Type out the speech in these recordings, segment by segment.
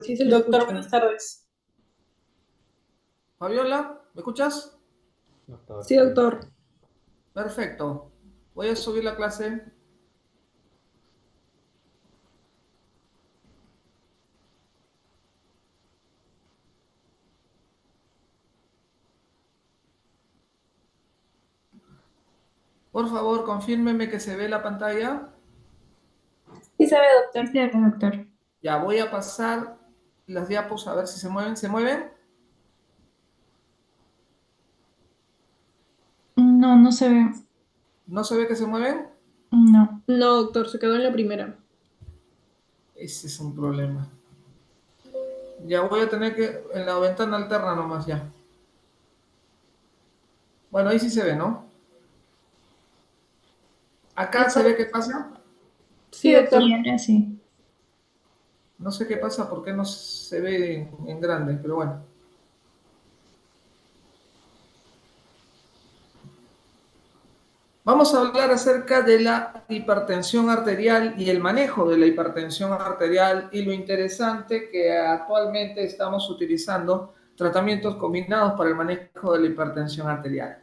Sí se le Doctor, escucha. buenas tardes. Fabiola, ¿me escuchas? Doctor, Sí, sí. doctor. Perfecto. Voy a subir la clase. Por favor, confírmeme que se ve la pantalla. Sí se ve, Sí, doctor. se ve, doctor. Ya voy a pasar las diapos a ver si se mueven. ¿Se mueven? No, no se ve. ¿No se ve que se mueven? No. No, doctor, se quedó en la primera. Ese es un problema. Ya voy a tener que en la ventana alterna nomás ya. Bueno, ahí sí se ve, ¿no? Sí, Acá se ve doctor. qué pasa. Sí, Sí, doctor. doctor. Sí, ahora sí. No sé qué pasa, por qué no se ve en grande, pero bueno. Vamos a hablar acerca de la hipertensión arterial y el manejo de la hipertensión arterial y lo interesante que actualmente estamos utilizando tratamientos combinados para el manejo de la hipertensión arterial.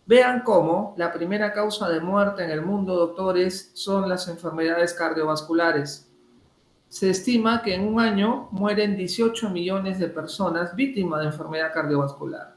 Vean cómo la primera causa de muerte en el mundo, doctores, son las enfermedades cardiovasculares. Se estima que en un año mueren 18 millones de personas víctimas de enfermedad cardiovascular.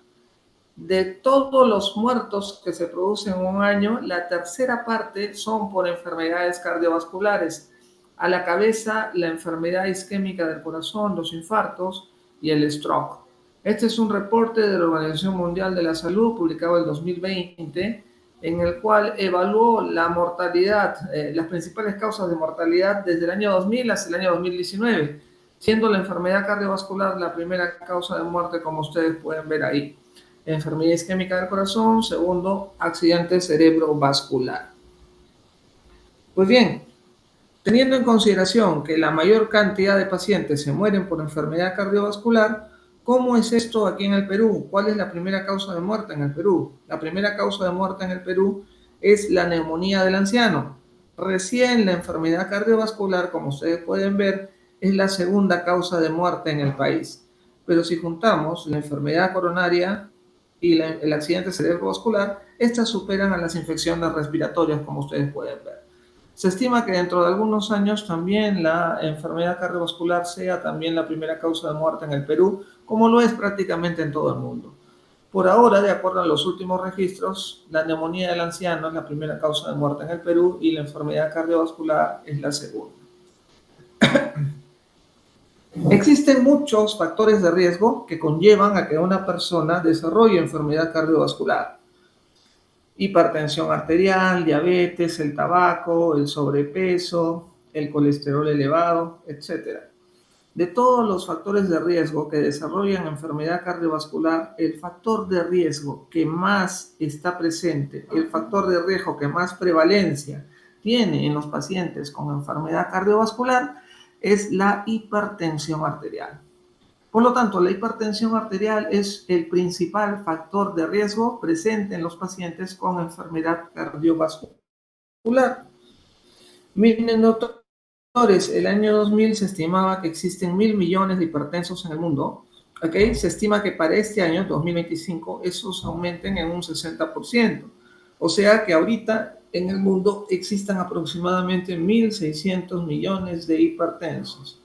De todos los muertos que se producen en un año, la tercera parte son por enfermedades cardiovasculares. A la cabeza, la enfermedad isquémica del corazón, los infartos y el stroke. Este es un reporte de la Organización Mundial de la Salud publicado en 2020, en el cual evaluó la mortalidad, las principales causas de mortalidad desde el año 2000 hasta el año 2019, siendo la enfermedad cardiovascular la primera causa de muerte, como ustedes pueden ver ahí. Enfermedad isquémica del corazón, segundo, accidente cerebrovascular. Pues bien, teniendo en consideración que la mayor cantidad de pacientes se mueren por enfermedad cardiovascular, ¿cómo es esto aquí en el Perú? ¿Cuál es la primera causa de muerte en el Perú? La primera causa de muerte en el Perú es la neumonía del anciano. Recién la enfermedad cardiovascular, como ustedes pueden ver, es la segunda causa de muerte en el país. Pero si juntamos la enfermedad coronaria y el accidente cerebrovascular, estas superan a las infecciones respiratorias, como ustedes pueden ver. Se estima que dentro de algunos años también la enfermedad cardiovascular sea también la primera causa de muerte en el Perú, como lo es prácticamente en todo el mundo. Por ahora, de acuerdo a los últimos registros, la neumonía del anciano es la primera causa de muerte en el Perú y la enfermedad cardiovascular es la segunda. Existen muchos factores de riesgo que conllevan a que una persona desarrolle enfermedad cardiovascular. Hipertensión arterial, diabetes, el tabaco, el sobrepeso, el colesterol elevado, etc. De todos los factores de riesgo que desarrollan enfermedad cardiovascular, el factor de riesgo que más está presente, el factor de riesgo que más prevalencia tiene en los pacientes con enfermedad cardiovascular es la hipertensión arterial. Por lo tanto, la hipertensión arterial es el principal factor de riesgo presente en los pacientes con enfermedad cardiovascular. Miren, doctores, el año 2000 se estimaba que existen 1.000 millones de hipertensos en el mundo. ¿Okay? Se estima que para este año, 2025, esos aumenten en un 60%. O sea que ahorita en el mundo existan aproximadamente 1.600 millones de hipertensos,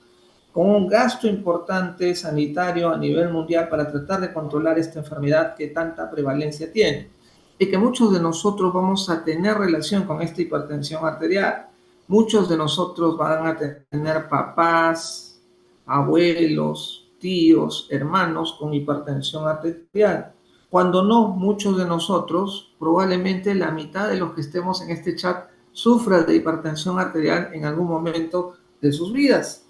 con un gasto importante sanitario a nivel mundial para tratar de controlar esta enfermedad que tanta prevalencia tiene y que muchos de nosotros vamos a tener relación con esta hipertensión arterial. Muchos de nosotros van a tener papás, abuelos, tíos, hermanos con hipertensión arterial. Cuando no, muchos de nosotros, probablemente la mitad de los que estemos en este chat, sufra de hipertensión arterial en algún momento de sus vidas.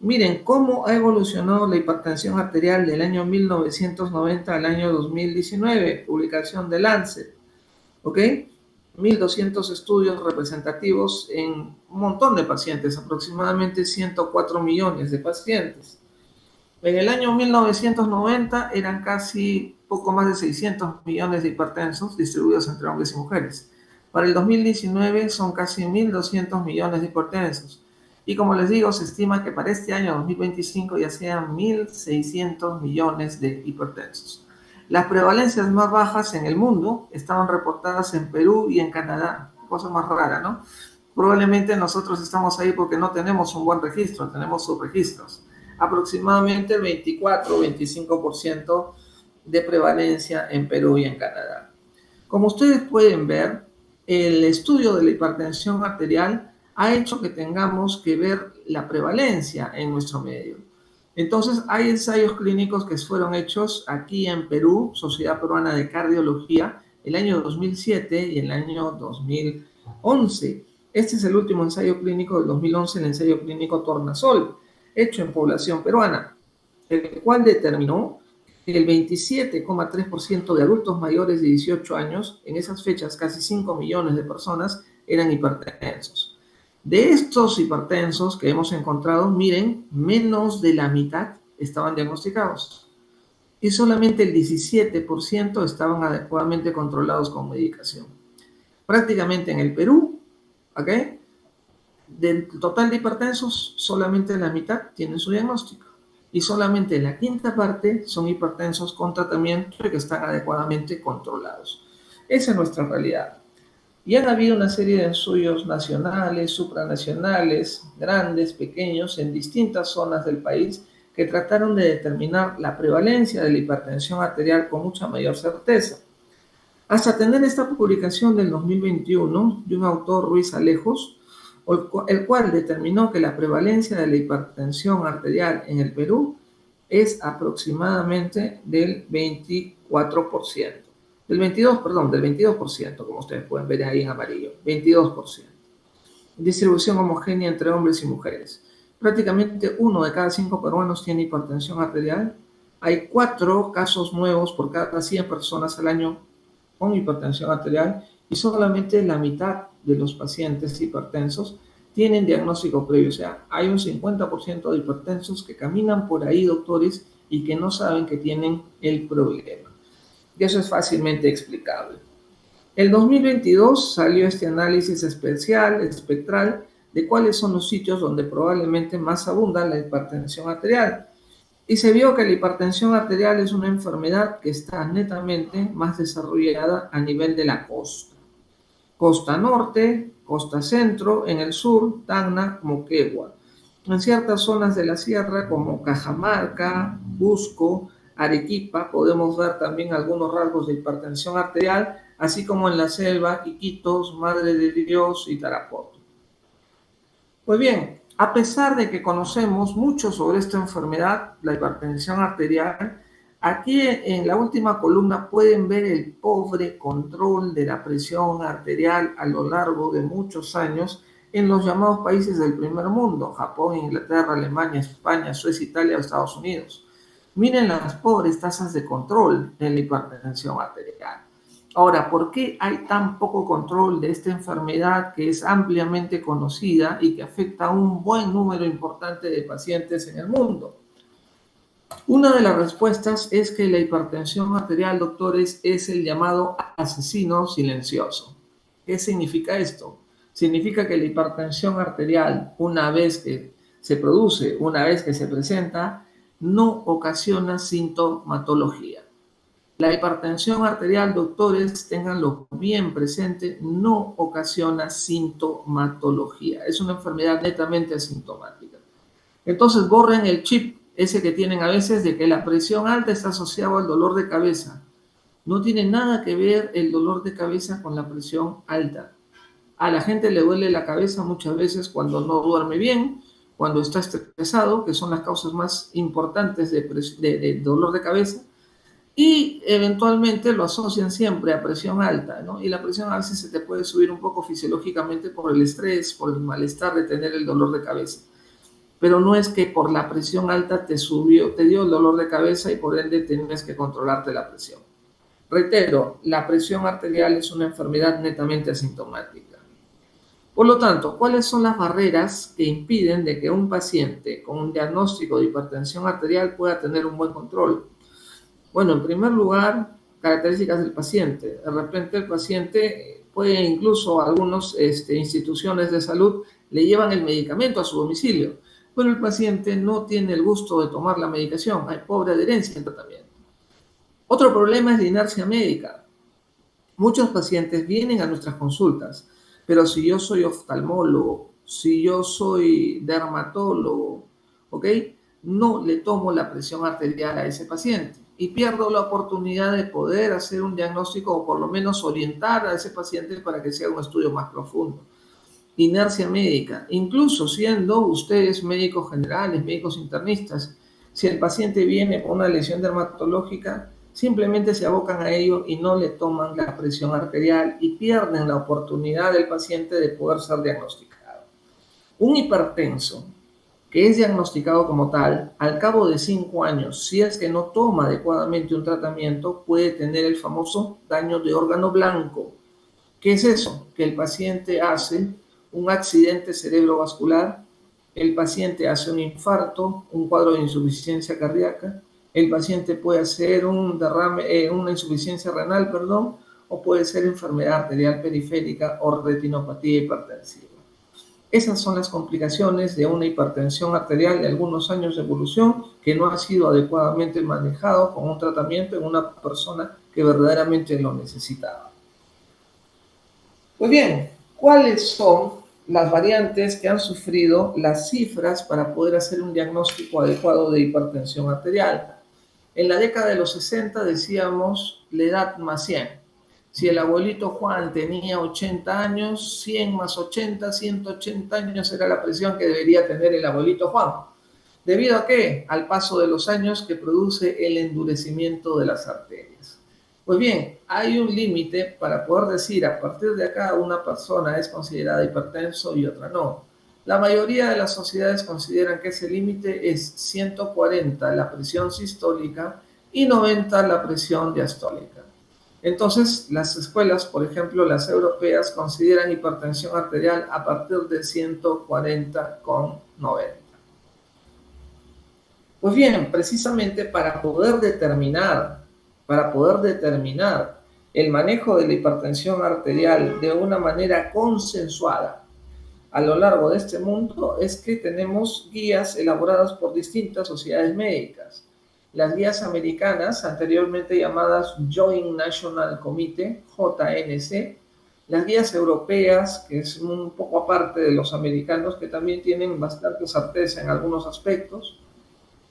Miren cómo ha evolucionado la hipertensión arterial del año 1990 al año 2019, publicación de Lancet, ¿ok? 1.200 estudios representativos en un montón de pacientes, aproximadamente 104 millones de pacientes. En el año 1990 eran casi poco más de 600 millones de hipertensos distribuidos entre hombres y mujeres. Para el 2019 son casi 1.200 millones de hipertensos. Y como les digo, se estima que para este año 2025 ya sean 1.600 millones de hipertensos. Las prevalencias más bajas en el mundo estaban reportadas en Perú y en Canadá. Cosa más rara, ¿no? Probablemente nosotros estamos ahí porque no tenemos un buen registro, tenemos subregistros. Aproximadamente el 24 o 25% de prevalencia en Perú y en Canadá. Como ustedes pueden ver, el estudio de la hipertensión arterial ha hecho que tengamos que ver la prevalencia en nuestro medio. Entonces, hay ensayos clínicos que fueron hechos aquí en Perú, Sociedad Peruana de Cardiología, el año 2007 y el año 2011. Este es el último ensayo clínico del 2011, el ensayo clínico Tornasol, hecho en población peruana, el cual determinó que el 27,3% de adultos mayores de 18 años, en esas fechas casi 5 millones de personas, eran hipertensos. De estos hipertensos que hemos encontrado, miren, menos de la mitad estaban diagnosticados y solamente el 17% estaban adecuadamente controlados con medicación. Prácticamente en el Perú, ¿ok?, del total de hipertensos, solamente la mitad tienen su diagnóstico y solamente la quinta parte son hipertensos con tratamiento y que están adecuadamente controlados. Esa es nuestra realidad. Y han habido una serie de estudios nacionales, supranacionales, grandes, pequeños, en distintas zonas del país que trataron de determinar la prevalencia de la hipertensión arterial con mucha mayor certeza. Hasta tener esta publicación del 2021 de un autor, Ruiz Alejos, el cual determinó que la prevalencia de la hipertensión arterial en el Perú es aproximadamente del 24%. Del 22%, como ustedes pueden ver ahí en amarillo, 22%. Distribución homogénea entre hombres y mujeres. Prácticamente 1 de cada 5 peruanos tiene hipertensión arterial. Hay 4 casos nuevos por cada 100 personas al año con hipertensión arterial y solamente la mitad de los pacientes hipertensos tienen diagnóstico previo. O sea, hay un 50% de hipertensos que caminan por ahí, doctores, y que no saben que tienen el problema. Y eso es fácilmente explicable. El 2022 salió este análisis espectral, de cuáles son los sitios donde probablemente más abunda la hipertensión arterial. Y se vio que la hipertensión arterial es una enfermedad que está netamente más desarrollada a nivel de la costa. Costa norte, costa centro, en el sur, Tacna, Moquegua. En ciertas zonas de la sierra como Cajamarca, Cusco, Arequipa, podemos ver también algunos rasgos de hipertensión arterial, así como en la selva, Iquitos, Madre de Dios y Tarapoto. Pues bien, a pesar de que conocemos mucho sobre esta enfermedad, la hipertensión arterial, aquí en la última columna pueden ver el pobre control de la presión arterial a lo largo de muchos años en los llamados países del primer mundo, Japón, Inglaterra, Alemania, España, Suecia, Italia o Estados Unidos. Miren las pobres tasas de control de la hipertensión arterial. Ahora, ¿por qué hay tan poco control de esta enfermedad que es ampliamente conocida y que afecta a un buen número importante de pacientes en el mundo? Una de las respuestas es que la hipertensión arterial, doctores, es el llamado asesino silencioso. ¿Qué significa esto? Significa que la hipertensión arterial, una vez que se produce, una vez que se presenta, no ocasiona sintomatología. La hipertensión arterial, doctores, ténganlo bien presente, no ocasiona sintomatología. Es una enfermedad netamente asintomática. Entonces, borren el chip ese que tienen a veces de que la presión alta está asociada al dolor de cabeza. No tiene nada que ver el dolor de cabeza con la presión alta. A la gente le duele la cabeza muchas veces cuando no duerme bien, cuando está estresado, que son las causas más importantes de dolor de cabeza, y eventualmente lo asocian siempre a presión alta, ¿no? Y la presión a veces se te puede subir un poco fisiológicamente por el estrés, por el malestar de tener el dolor de cabeza. Pero no es que por la presión alta te dio el dolor de cabeza y por ende tienes que controlarte la presión. Reitero, la presión arterial es una enfermedad netamente asintomática. Por lo tanto, ¿cuáles son las barreras que impiden de que un paciente con un diagnóstico de hipertensión arterial pueda tener un buen control? Bueno, en primer lugar, características del paciente. De repente el paciente puede incluso algunas instituciones de salud le llevan el medicamento a su domicilio, pero el paciente no tiene el gusto de tomar la medicación, hay pobre adherencia al tratamiento. Otro problema es la inercia médica. Muchos pacientes vienen a nuestras consultas, pero si yo soy oftalmólogo, si yo soy dermatólogo, ¿ok? No le tomo la presión arterial a ese paciente y pierdo la oportunidad de poder hacer un diagnóstico o por lo menos orientar a ese paciente para que sea un estudio más profundo. Inercia médica, incluso siendo ustedes médicos generales, médicos internistas, si el paciente viene con una lesión dermatológica, simplemente se abocan a ello y no le toman la presión arterial y pierden la oportunidad del paciente de poder ser diagnosticado. Un hipertenso que es diagnosticado como tal, al cabo de 5 años, si es que no toma adecuadamente un tratamiento, puede tener el famoso daño de órgano blanco. ¿Qué es eso? Que el paciente hace un accidente cerebrovascular, el paciente hace un infarto, un cuadro de insuficiencia cardíaca, el paciente puede hacer un derrame, una insuficiencia renal, perdón, o puede ser enfermedad arterial periférica o retinopatía hipertensiva. Esas son las complicaciones de una hipertensión arterial de algunos años de evolución que no ha sido adecuadamente manejado con un tratamiento en una persona que verdaderamente lo necesitaba. Pues bien, ¿cuáles son las variantes que han sufrido las cifras para poder hacer un diagnóstico adecuado de hipertensión arterial? En la década de los 60 decíamos la edad más 100. Si el abuelito Juan tenía 80 años, 100 más 80, 180 años era la presión que debería tener el abuelito Juan. ¿Debido a qué? Al paso de los años que produce el endurecimiento de las arterias. Pues bien, hay un límite para poder decir a partir de acá una persona es considerada hipertenso y otra no. La mayoría de las sociedades consideran que ese límite es 140 la presión sistólica y 90 la presión diastólica. Entonces, las escuelas, por ejemplo, las europeas, consideran hipertensión arterial a partir de 140,90. Pues bien, precisamente para poder determinar el manejo de la hipertensión arterial de una manera consensuada a lo largo de este mundo, es que tenemos guías elaboradas por distintas sociedades médicas. Las guías americanas, anteriormente llamadas Joint National Committee, JNC, las guías europeas, que es un poco aparte de los americanos, que también tienen bastante certeza en algunos aspectos,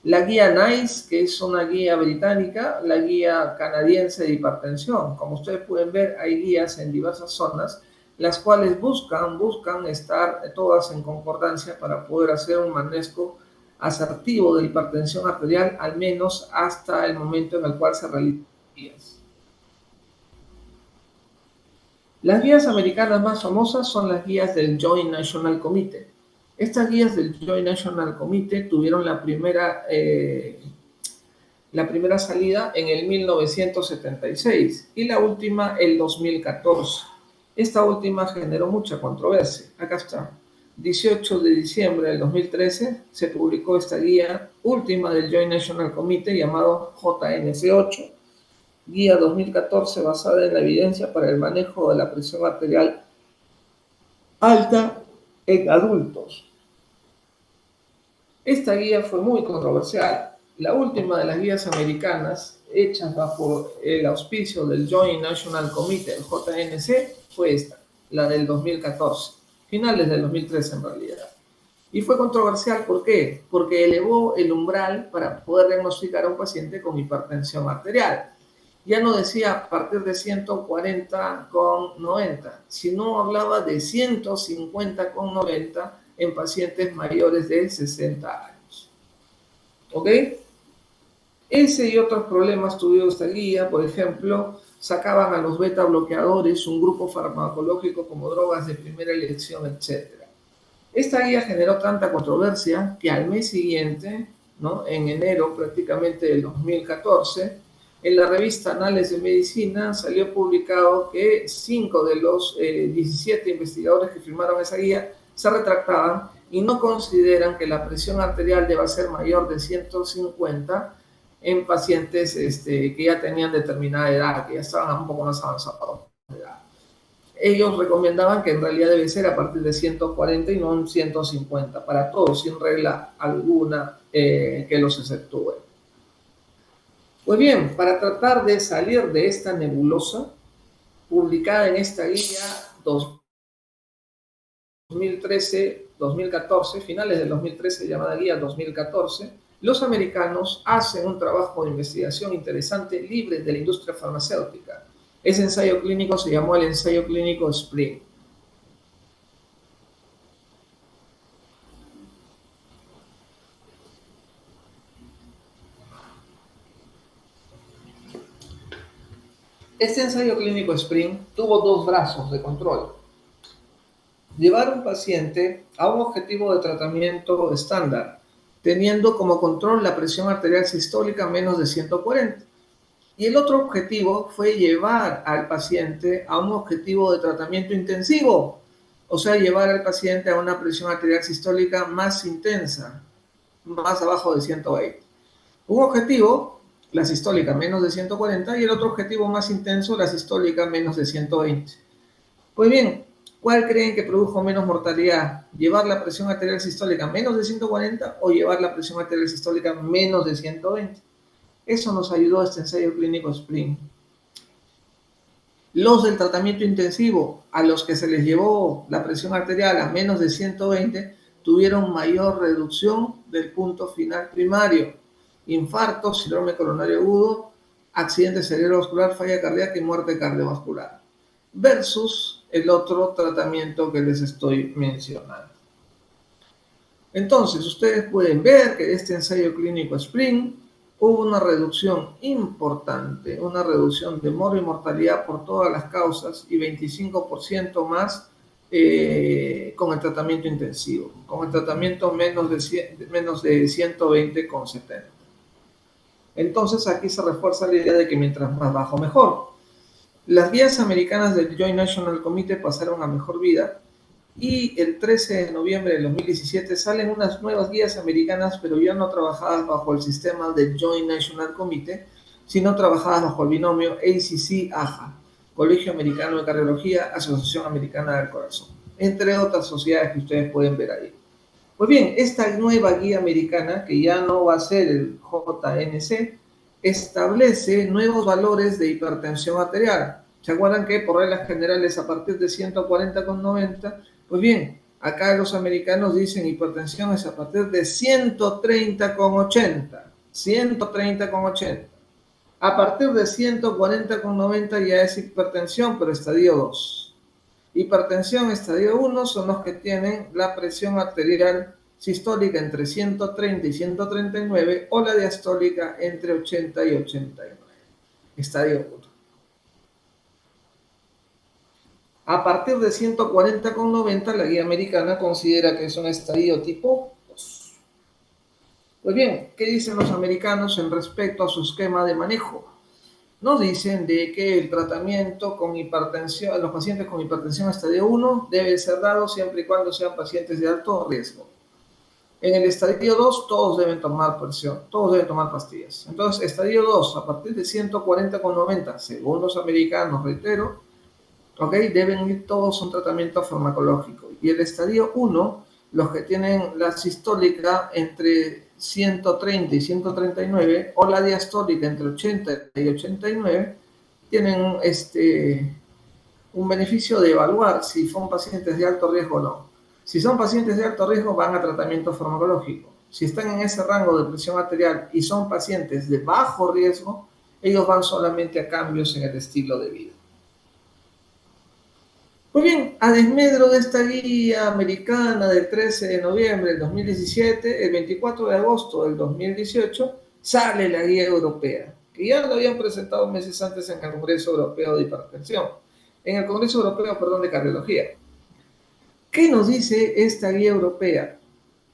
la guía NICE, que es una guía británica, la guía canadiense de hipertensión. Como ustedes pueden ver, hay guías en diversas zonas, las cuales buscan estar todas en concordancia para poder hacer un manejo asertivo de la hipertensión arterial, al menos hasta el momento en el cual se realizan las guías. Las guías americanas más famosas son las guías del Joint National Committee. Estas guías del Joint National Committee tuvieron la primera salida en el 1976 y la última el 2014. Esta última generó mucha controversia. Acá está. 18 de diciembre del 2013 se publicó esta guía última del Joint National Committee llamado JNC8, guía 2014 basada en la evidencia para el manejo de la presión arterial alta en adultos. Esta guía fue muy controversial. La última de las guías americanas hechas bajo el auspicio del Joint National Committee, el JNC, fue esta, la del 2014, finales del 2013 en realidad. Y fue controversial, ¿por qué? Porque elevó el umbral para poder diagnosticar a un paciente con hipertensión arterial. Ya no decía a partir de 140,90, sino hablaba de 150,90 en pacientes mayores de 60 años. ¿Ok? Ese y otros problemas tuvieron esta guía. Por ejemplo, sacaban a los beta bloqueadores, un grupo farmacológico como drogas de primera elección, etc. Esta guía generó tanta controversia que al mes siguiente, ¿no?, en enero prácticamente del 2014, en la revista Anales de Medicina salió publicado que 5 de los 17 investigadores que firmaron esa guía se retractaban y no consideran que la presión arterial deba ser mayor de 150 en pacientes que ya tenían determinada edad, que ya estaban un poco más avanzados de edad. ellos recomendaban que en realidad debe ser a partir de 140 y no en 150, para todos, sin regla alguna que los exceptúe. Pues bien, para tratar de salir de esta nebulosa, publicada en esta guía 2013-2014, finales del 2013, llamada guía 2014, los americanos hacen un trabajo de investigación interesante libre de la industria farmacéutica. Ese ensayo clínico se llamó el ensayo clínico SPRING. Este ensayo clínico SPRING tuvo dos brazos de control. Llevar a un paciente a un objetivo de tratamiento estándar, teniendo como control la presión arterial sistólica menos de 140. Y el otro objetivo fue llevar al paciente a un objetivo de tratamiento intensivo, o sea, llevar al paciente a una presión arterial sistólica más intensa, más abajo de 120. Un objetivo, la sistólica menos de 140, y el otro objetivo más intenso, la sistólica menos de 120. Pues bien, ¿cuál creen que produjo menos mortalidad? ¿Llevar la presión arterial sistólica menos de 140 o llevar la presión arterial sistólica menos de 120? Eso nos ayudó a este ensayo clínico SPRING. Los del tratamiento intensivo, a los que se les llevó la presión arterial a menos de 120, tuvieron mayor reducción del punto final primario: infarto, síndrome coronario agudo, accidente cerebrovascular, falla cardíaca y muerte cardiovascular, versus el otro tratamiento que les estoy mencionando. Entonces, ustedes pueden ver que este ensayo clínico SPRING hubo una reducción importante, una reducción de moro y mortalidad por todas las causas y 25% más con el tratamiento intensivo, con el tratamiento menos de 120,70. Entonces aquí se refuerza la idea de que mientras más bajo mejor. Las guías americanas del Joint National Committee pasaron a mejor vida y el 13 de noviembre de 2017 salen unas nuevas guías americanas, pero ya no trabajadas bajo el sistema del Joint National Committee, sino trabajadas bajo el binomio ACC-AHA, Colegio Americano de Cardiología, Asociación Americana del Corazón, entre otras sociedades que ustedes pueden ver ahí. Pues bien, esta nueva guía americana, que ya no va a ser el JNC, establece nuevos valores de hipertensión arterial. ¿Se acuerdan que por reglas generales a partir de 140,90? Pues bien, acá los americanos dicen hipertensión es a partir de 130,80. 130,80. A partir de 140,90 ya es hipertensión, pero estadio 2. Hipertensión estadio 1 son los que tienen la presión arterial sistólica entre 130 y 139 o la diastólica entre 80 y 89. Estadio 1. A partir de 140,90 la guía americana considera que es un estadio tipo 2. Pues bien, ¿qué dicen los americanos en respecto a su esquema de manejo? Nos dicen de que el tratamiento con hipertensión, los pacientes con hipertensión estadio 1 debe ser dado siempre y cuando sean pacientes de alto riesgo. En el estadio 2 todos deben tomar presión, todos deben tomar pastillas. Entonces, estadio 2 a partir de 140,90, según los americanos, reitero, deben ir todos a un tratamiento farmacológico. Y el estadio 1, los que tienen la sistólica entre 130 y 139 o la diastólica entre 80 y 89, tienen un beneficio de evaluar si son pacientes de alto riesgo o no. Si son pacientes de alto riesgo, van a tratamiento farmacológico. Si están en ese rango de presión arterial y son pacientes de bajo riesgo, ellos van solamente a cambios en el estilo de vida. Pues bien, a desmedro de esta guía americana del 13 de noviembre del 2017, el 24 de agosto del 2018, sale la guía europea, que ya lo habían presentado meses antes en el Congreso Europeo de Hipertensión, en el Congreso Europeo, de Cardiología. ¿Qué nos dice esta guía europea?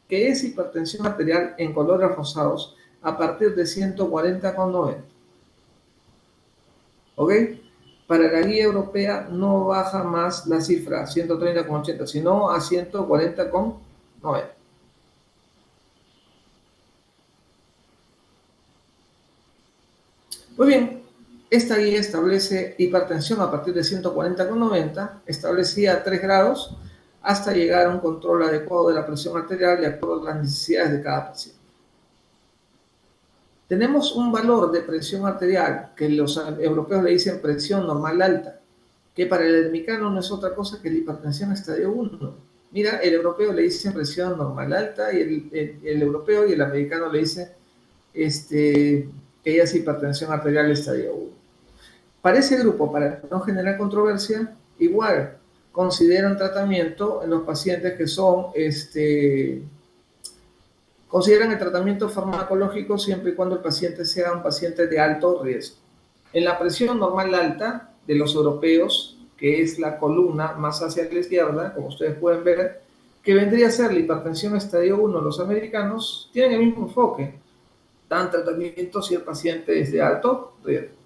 Que es hipertensión arterial en colores rosados a partir de 140,90. ¿Ok? Para la guía europea no baja más la cifra 130,80, sino a 140,90. Pues bien, Esta guía establece hipertensión a partir de 140/90, establecía 3 grados hasta llegar a un control adecuado de la presión arterial de acuerdo a las necesidades de cada paciente. Tenemos un valor de presión arterial que los europeos le dicen presión normal alta, que para el americano no es otra cosa que la hipertensión estadio 1. Mira, el europeo le dice presión normal alta y el europeo y el americano le dicen que ella es hipertensión arterial estadio 1. Para ese grupo, para no generar controversia, igual consideran tratamiento en los pacientes que son, consideran el tratamiento farmacológico siempre y cuando el paciente sea un paciente de alto riesgo. En la presión normal alta de los europeos, que es la columna más hacia la izquierda, como ustedes pueden ver, que vendría a ser la hipertensión estadio 1, los americanos tienen el mismo enfoque, dan tratamiento si el paciente es de alto riesgo.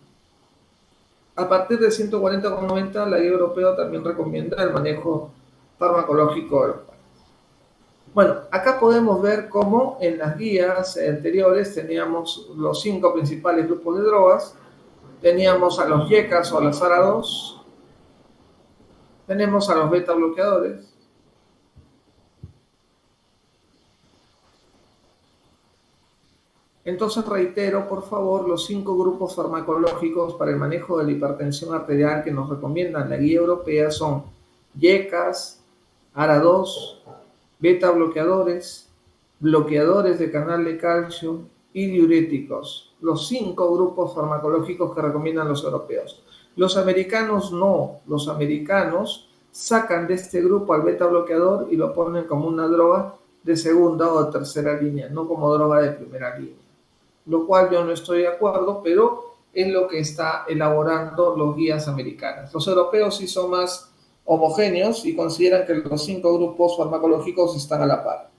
A partir de 140/90, la guía europea también recomienda el manejo farmacológico. Bueno, acá podemos ver cómo en las guías anteriores teníamos los 5 principales grupos de drogas, teníamos a los YECAs o a las ARA2, tenemos a los beta bloqueadores, entonces reitero, por favor, los 5 grupos farmacológicos para el manejo de la hipertensión arterial que nos recomiendan la guía europea son YECAs, ARA2, beta bloqueadores, bloqueadores de canal de calcio y diuréticos. Los 5 grupos farmacológicos que recomiendan los europeos. Los americanos no. Los americanos sacan de este grupo al beta bloqueador y lo ponen como una droga de segunda o de tercera línea, no como droga de primera línea. Lo cual yo no estoy de acuerdo, pero es lo que está elaborando los guías americanas. Los europeos sí son más homogéneos y consideran que los 5 grupos farmacológicos están a la par.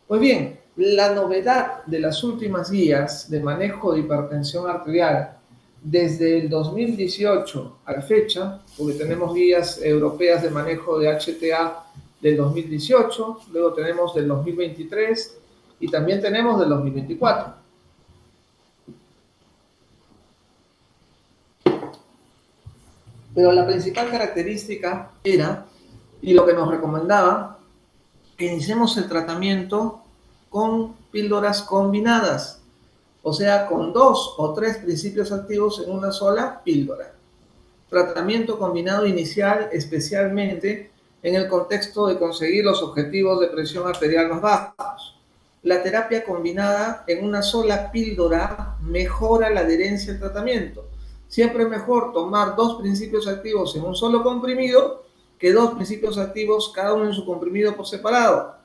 Pues bien, la novedad de las últimas guías de manejo de hipertensión arterial desde el 2018 a la fecha, porque tenemos guías europeas de manejo de HTA del 2018, luego tenemos del 2023 y también tenemos del 2024. Pero la principal característica era, y lo que nos recomendaba, que iniciemos el tratamiento con píldoras combinadas, o sea, con 2 o 3 principios activos en una sola píldora. Tratamiento combinado inicial, especialmente en el contexto de conseguir los objetivos de presión arterial más bajos. La terapia combinada en una sola píldora mejora la adherencia al tratamiento. Siempre es mejor tomar 2 principios activos en un solo comprimido que 2 principios activos cada uno en su comprimido por separado.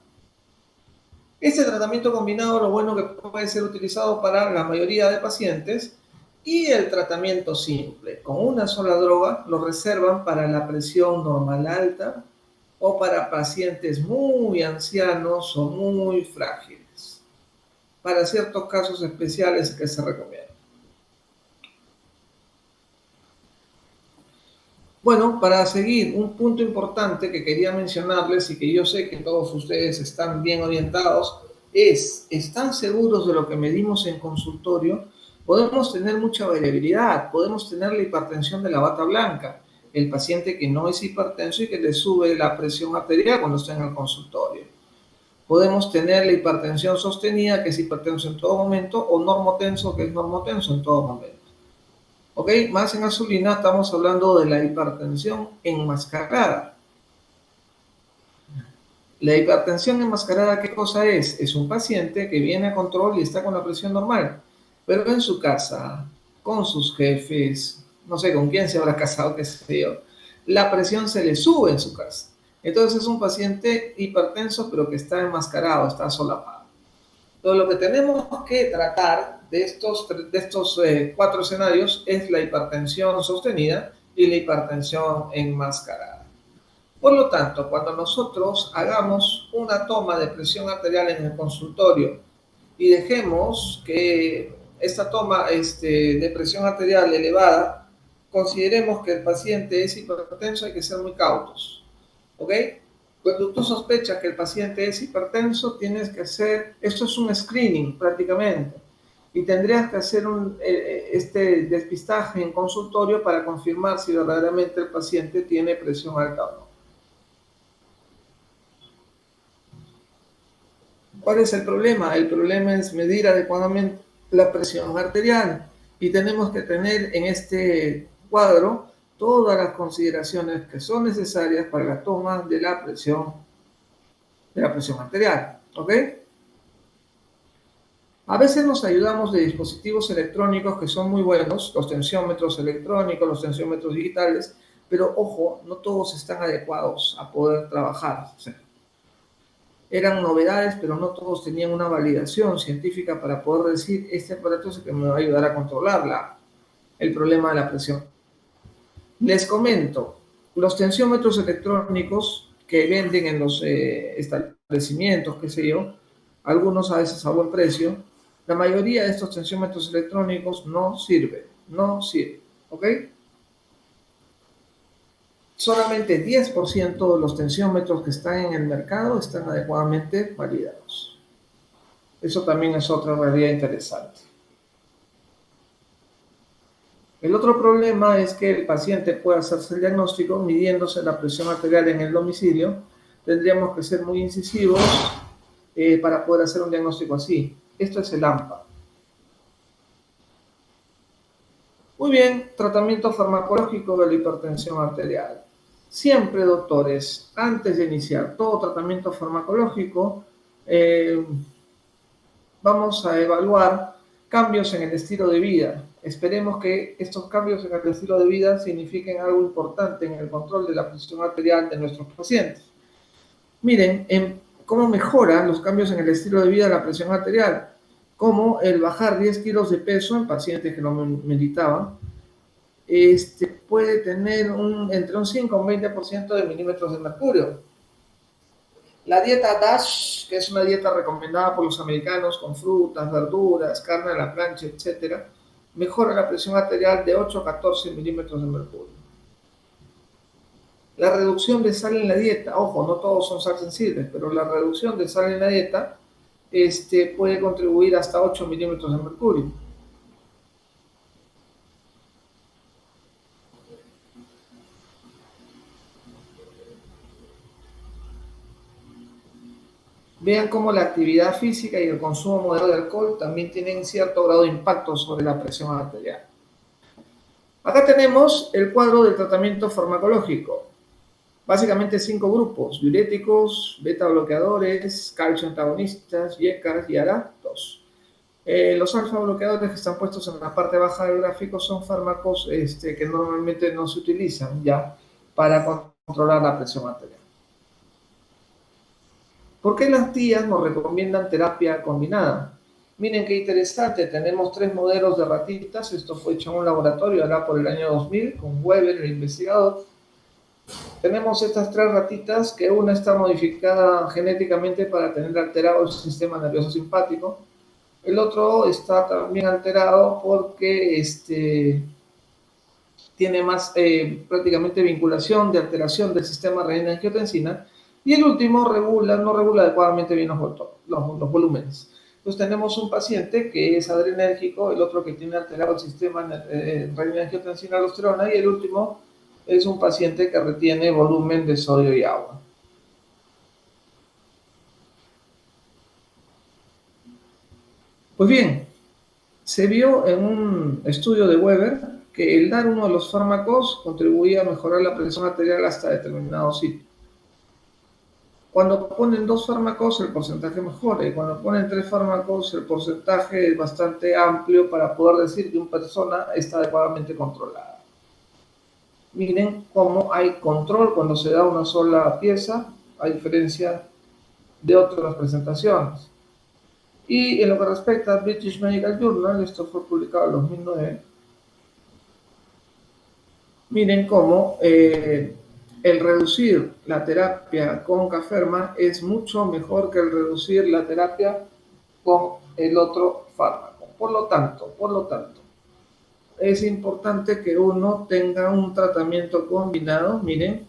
Este tratamiento combinado, lo bueno que puede ser utilizado para la mayoría de pacientes, y el tratamiento simple con una sola droga lo reservan para la presión normal alta o para pacientes muy ancianos o muy frágiles, para ciertos casos especiales que se recomiendan. Bueno, para seguir, un punto importante que quería mencionarles y que yo sé que todos ustedes están bien orientados es, ¿están seguros de lo que medimos en consultorio? Podemos tener mucha variabilidad, podemos tener la hipertensión de la bata blanca, el paciente que no es hipertenso y que le sube la presión arterial cuando está en el consultorio. Podemos tener la hipertensión sostenida, que es hipertenso en todo momento, o normotenso, que es normotenso en todo momento. ¿Ok? Más en azulina estamos hablando de la hipertensión enmascarada. La hipertensión enmascarada, ¿qué cosa es? Es un paciente que viene a control y está con la presión normal, pero en su casa, con sus jefes, no sé con quién se habrá casado, qué sé yo, la presión se le sube en su casa. Entonces es un paciente hipertenso, pero que está enmascarado, está solapado. Entonces lo que tenemos que tratar de estos 4 escenarios es la hipertensión sostenida y la hipertensión enmascarada. Por lo tanto, cuando nosotros hagamos una toma de presión arterial en el consultorio y dejemos que esta toma de presión arterial elevada, consideremos que el paciente es hipertenso, hay que ser muy cautos. ¿Ok? Cuando tú sospechas que el paciente es hipertenso, tienes que hacer, esto es un screening prácticamente, y tendrías que hacer este despistaje en consultorio para confirmar si verdaderamente el paciente tiene presión alta o no. ¿Cuál es el problema? El problema es medir adecuadamente la presión arterial y tenemos que tener en este cuadro todas las consideraciones que son necesarias para la toma de la presión arterial, ¿ok? A veces nos ayudamos de dispositivos electrónicos que son muy buenos, los tensiómetros electrónicos, los tensiómetros digitales, pero ojo, no todos están adecuados a poder trabajar. O sea, eran novedades, pero no todos tenían una validación científica para poder decir, este aparato es el que me va a ayudar a controlar el problema de la presión. Les comento, los tensiómetros electrónicos que venden en los establecimientos, qué sé yo, algunos a veces a buen precio, la mayoría de estos tensiómetros electrónicos no sirven, ¿ok? Solamente 10% de los tensiómetros que están en el mercado están adecuadamente validados. Eso también es otra realidad interesante. El otro problema es que el paciente puede hacerse el diagnóstico midiéndose la presión arterial en el domicilio. Tendríamos que ser muy incisivos para poder hacer un diagnóstico así. Esto es el AMPA. Muy bien, tratamiento farmacológico de la hipertensión arterial. Siempre, doctores, antes de iniciar todo tratamiento farmacológico, vamos a evaluar cambios en el estilo de vida. Esperemos que estos cambios en el estilo de vida signifiquen algo importante en el control de la presión arterial de nuestros pacientes. Miren, cómo mejoran los cambios en el estilo de vida la presión arterial, como el bajar 10 kilos de peso en pacientes que lo meditaban, puede tener entre un 5 y un 20% de milímetros de mercurio. La dieta DASH, que es una dieta recomendada por los americanos con frutas, verduras, carne a la plancha, etc., mejora la presión arterial de 8 a 14 milímetros de mercurio. La reducción de sal en la dieta, ojo, no todos son sal sensibles, pero la reducción de sal en la dieta puede contribuir hasta 8 milímetros de mercurio. Vean cómo la actividad física y el consumo moderado de alcohol también tienen cierto grado de impacto sobre la presión arterial. Acá tenemos el cuadro del tratamiento farmacológico. Básicamente 5 grupos: diuréticos, beta bloqueadores, calcio antagonistas, YECAS y ARA2. Los alfa bloqueadores que están puestos en la parte baja del gráfico son fármacos que normalmente no se utilizan ya para controlar la presión arterial. ¿Por qué las tías nos recomiendan terapia combinada? Miren qué interesante, tenemos 3 modelos de ratitas. Esto fue hecho en un laboratorio allá por el año 2000 con Weber, el investigador. Tenemos estas 3 ratitas, que una está modificada genéticamente para tener alterado el sistema nervioso simpático. El otro está también alterado porque tiene más prácticamente vinculación de alteración del sistema renina-angiotensina. Y el último no regula adecuadamente bien los volúmenes. Entonces tenemos un paciente que es adrenérgico, el otro que tiene alterado el sistema renina-angiotensina-aldosterona, y el último es un paciente que retiene volumen de sodio y agua. Pues bien, se vio en un estudio de Weber que el dar uno de los fármacos contribuía a mejorar la presión arterial hasta determinado sitio. Cuando ponen 2 fármacos, el porcentaje mejora, y cuando ponen 3 fármacos, el porcentaje es bastante amplio para poder decir que una persona está adecuadamente controlada. Miren cómo hay control cuando se da una sola pieza, a diferencia de otras presentaciones. Y en lo que respecta a British Medical Journal, esto fue publicado en 2009, miren cómo el reducir la terapia con Caferma es mucho mejor que el reducir la terapia con el otro fármaco. Por lo tanto, es importante que uno tenga un tratamiento combinado, miren,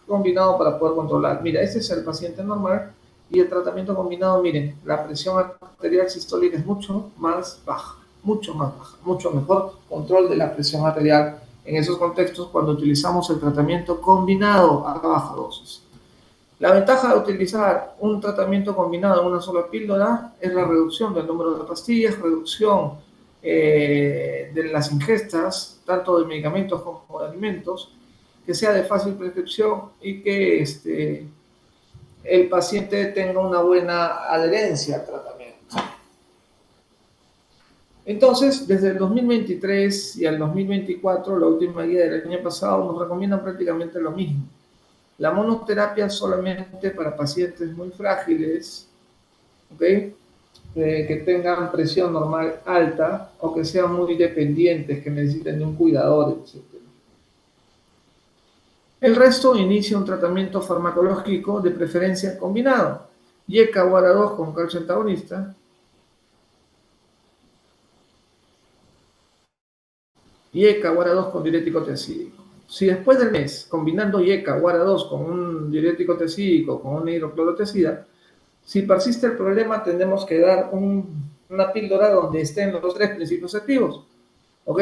combinado para poder controlar. Mira, este es el paciente normal, y el tratamiento combinado, miren, la presión arterial sistólica es mucho más baja. mucho más baja, mucho mejor control de la presión arterial en esos contextos cuando utilizamos el tratamiento combinado a baja dosis. La ventaja de utilizar un tratamiento combinado en una sola píldora es la reducción del número de pastillas, reducción de las ingestas, tanto de medicamentos como de alimentos, que sea de fácil prescripción y que el paciente tenga una buena adherencia al tratamiento. Entonces, desde el 2023 y al 2024, la última guía del año pasado, nos recomiendan prácticamente lo mismo. La monoterapia solamente para pacientes muy frágiles, ¿okay? Que tengan presión normal alta o que sean muy dependientes, que necesiten de un cuidador, etc. El resto inicia un tratamiento farmacológico de preferencia combinado. YECA o ARA2 con calcio antagonista, YECA o ARA2 con diurético tiazídico. Si después del mes, combinando YECA o ARA2 con un diurético tiazídico, con una hidroclorotiazida, si persiste el problema, tendremos que dar una píldora donde estén los tres principios activos. ¿Ok?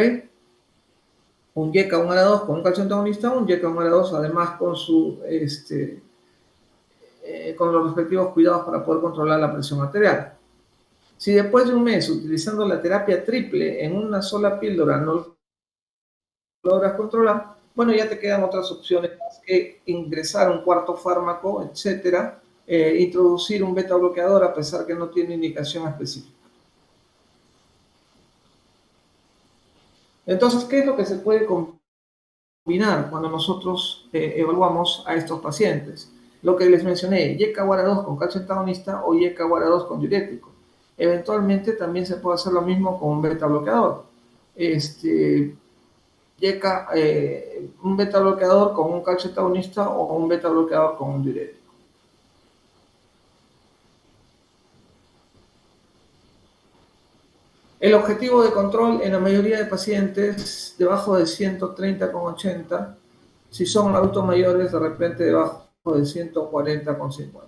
Un YECA, un ARA2 con un calcio antagonista, un YECA, un ARA2, además con con los respectivos cuidados para poder controlar la presión arterial. Si después de un mes, utilizando la terapia triple en una sola píldora, no logras controlar, bueno, ya te quedan otras opciones más que ingresar un cuarto fármaco, etcétera, introducir un beta bloqueador a pesar que no tiene indicación específica. Entonces, ¿qué es lo que se puede combinar cuando nosotros evaluamos a estos pacientes? Lo que les mencioné, YECA o ARA2 con calcio antagonista o YECA o ARA2 con diurético. Eventualmente también se puede hacer lo mismo con un beta bloqueador. YECA, un beta bloqueador con un calcio antagonista o un beta bloqueador con un diurético. El objetivo de control en la mayoría de pacientes debajo de 130,80, si son adultos mayores, de repente debajo de 140,50.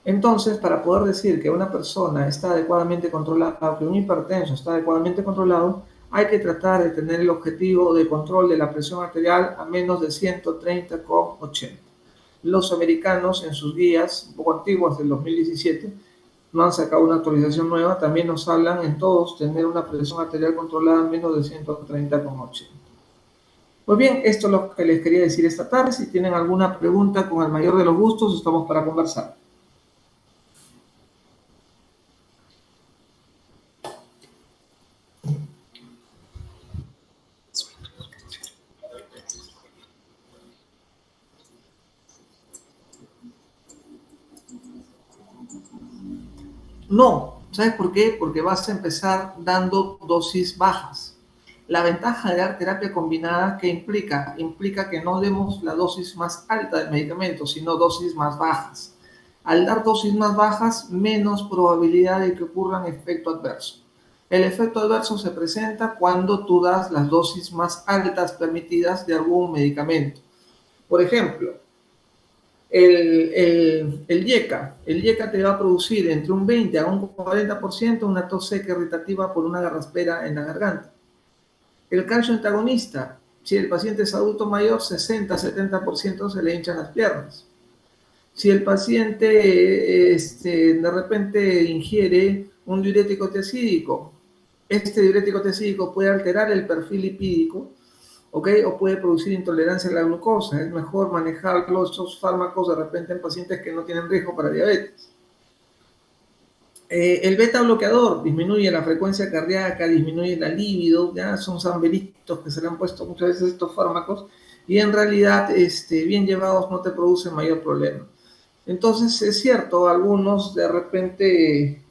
Entonces, para poder decir que una persona está adecuadamente controlada, que un hipertenso está adecuadamente controlado, hay que tratar de tener el objetivo de control de la presión arterial a menos de 130,80. Los americanos en sus guías, un poco antiguas del 2017, no han sacado una actualización nueva, también nos hablan en todos tener una presión arterial controlada a menos de 130,80. Pues bien, esto es lo que les quería decir esta tarde. Si tienen alguna pregunta, con el mayor de los gustos, estamos para conversar. No, ¿sabes por qué? Porque vas a empezar dando dosis bajas. La ventaja de dar terapia combinada, ¿qué implica? Implica que no demos la dosis más alta del medicamento, sino dosis más bajas. Al dar dosis más bajas, menos probabilidad de que ocurran efecto adverso. El efecto adverso se presenta cuando tú das las dosis más altas permitidas de algún medicamento. Por ejemplo, el YECA te va a producir entre un 20 a un 40% una tos seca irritativa por una garraspera en la garganta. El calcio antagonista, si el paciente es adulto mayor, 60-70% se le hinchan las piernas. Si el paciente de repente ingiere un diurético tiazídico, este diurético tiazídico puede alterar el perfil lipídico, ¿okay? O puede producir intolerancia a la glucosa. Es mejor manejar estos fármacos de repente en pacientes que no tienen riesgo para diabetes. El beta bloqueador disminuye la frecuencia cardíaca, disminuye la libido, ya son sambelitos que se le han puesto muchas veces estos fármacos y en realidad bien llevados no te producen mayor problema. Entonces es cierto, algunos de repente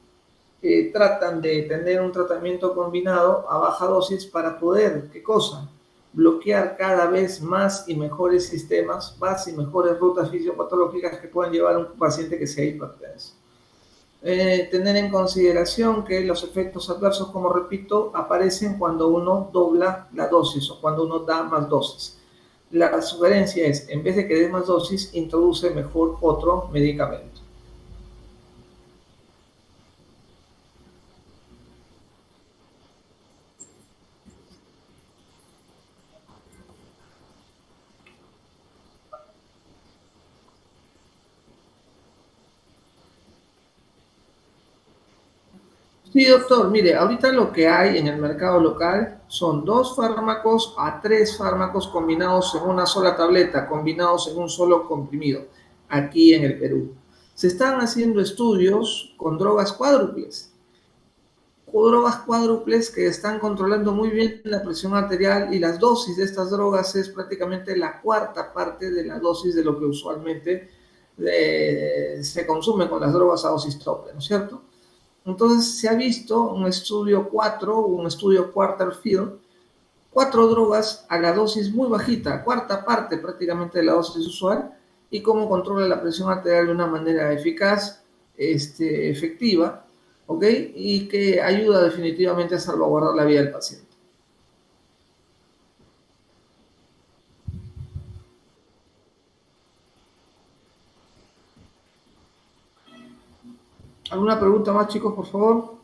tratan de tener un tratamiento combinado a baja dosis para poder, ¿qué cosa? Bloquear cada vez más y mejores sistemas, más y mejores rutas fisiopatológicas que puedan llevar a un paciente que sea hipertenso. Tener en consideración que los efectos adversos, como repito, aparecen cuando uno dobla la dosis o cuando uno da más dosis. la sugerencia es, en vez de que des más dosis, introduce mejor otro medicamento. Sí, doctor, mire, ahorita lo que hay en el mercado local son 2 fármacos a 3 fármacos combinados en una sola tableta, combinados en un solo comprimido, aquí en el Perú. Se están haciendo estudios con drogas cuádruples que están controlando muy bien la presión arterial y las dosis de estas drogas es prácticamente la cuarta parte de la dosis de lo que usualmente se consume con las drogas a dosis tope, ¿no es cierto? Entonces se ha visto un estudio 4, un estudio quarter field, 4 drogas a la dosis muy bajita, cuarta parte prácticamente de la dosis usual, y cómo controla la presión arterial de una manera eficaz, efectiva, ¿ok? Y que ayuda definitivamente a salvaguardar la vida del paciente. ¿Alguna pregunta más, chicos, por favor?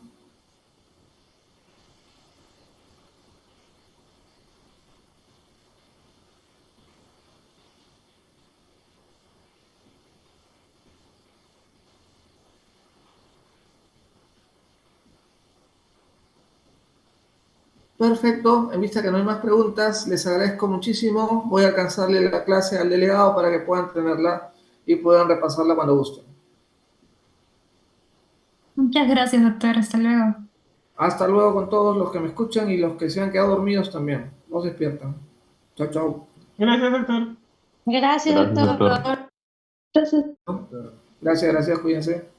Perfecto, en vista que no hay más preguntas, les agradezco muchísimo. Voy a alcanzarle la clase al delegado para que puedan tenerla y puedan repasarla cuando gusten. Muchas gracias, doctor. Hasta luego. Hasta luego con todos los que me escuchan y los que se han quedado dormidos también. Los despiertan. Chao, chao. Gracias, doctor. Gracias, Gracias, doctor. doctor. Entonces, Gracias, cuídense.